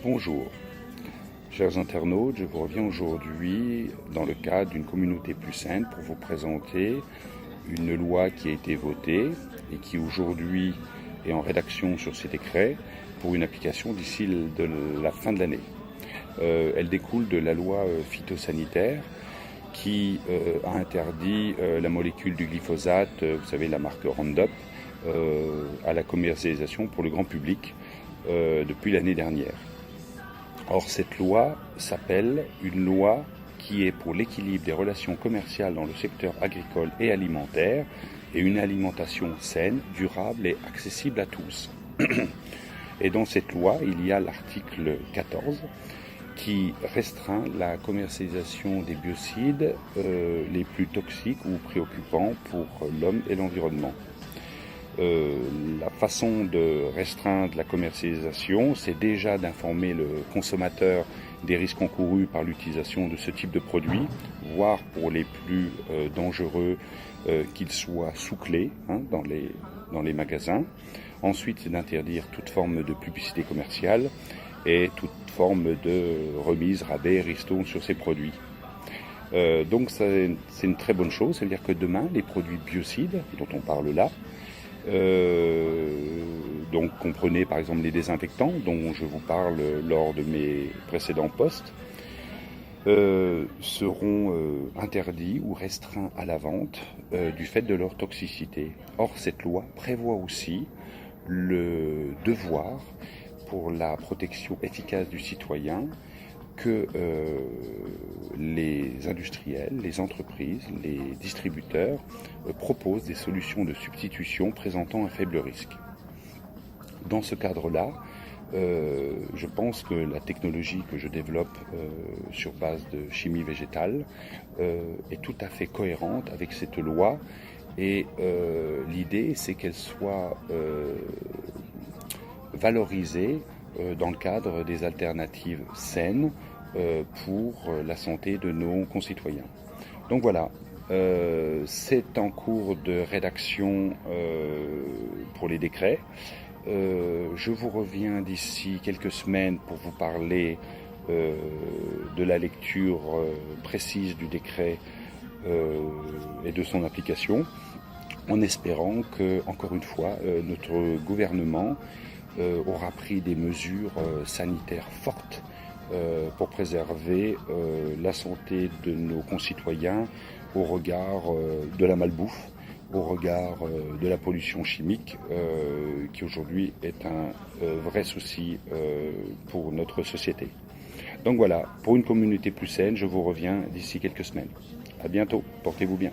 Bonjour, chers internautes, je vous reviens aujourd'hui dans le cadre d'une communauté plus saine pour vous présenter une loi qui a été votée et qui aujourd'hui est en rédaction sur ses décrets pour une application d'ici la fin de l'année. Elle découle de la loi phytosanitaire qui a interdit la molécule du glyphosate, vous savez la marque Roundup, à la commercialisation pour le grand public depuis l'année dernière. Or, cette loi s'appelle une loi qui est pour l'équilibre des relations commerciales dans le secteur agricole et alimentaire et une alimentation saine, durable et accessible à tous. Et dans cette loi, il y a l'article 14 qui restreint la commercialisation des biocides les plus toxiques ou préoccupants pour l'homme et l'environnement. La façon de restreindre la commercialisation, c'est déjà d'informer le consommateur des risques encourus par l'utilisation de ce type de produits, voire pour les plus dangereux qu'ils soient sous clé dans les magasins. Ensuite, c'est d'interdire toute forme de publicité commerciale et toute forme de remise, rabais, ristourne sur ces produits. Donc c'est une très bonne chose, ça veut dire que demain, les produits biocides, dont on parle là, donc comprenez par exemple les désinfectants dont je vous parle lors de mes précédents posts, seront interdits ou restreints à la vente du fait de leur toxicité. Or, cette loi prévoit aussi le devoir pour la protection efficace du citoyen que les industriels, les entreprises, les distributeurs proposent des solutions de substitution présentant un faible risque. Dans ce cadre-là, je pense que la technologie que je développe sur base de chimie végétale est tout à fait cohérente avec cette loi et l'idée c'est qu'elle soit valorisée dans le cadre des alternatives saines pour la santé de nos concitoyens. Donc voilà, c'est en cours de rédaction pour les décrets. Je vous reviens d'ici quelques semaines pour vous parler de la lecture précise du décret et de son application, en espérant que, encore une fois, notre gouvernement aura pris des mesures sanitaires fortes pour préserver la santé de nos concitoyens au regard de la malbouffe, au regard de la pollution chimique qui aujourd'hui est un vrai souci pour notre société. Donc voilà, pour une communauté plus saine, je vous reviens d'ici quelques semaines. À bientôt, portez-vous bien.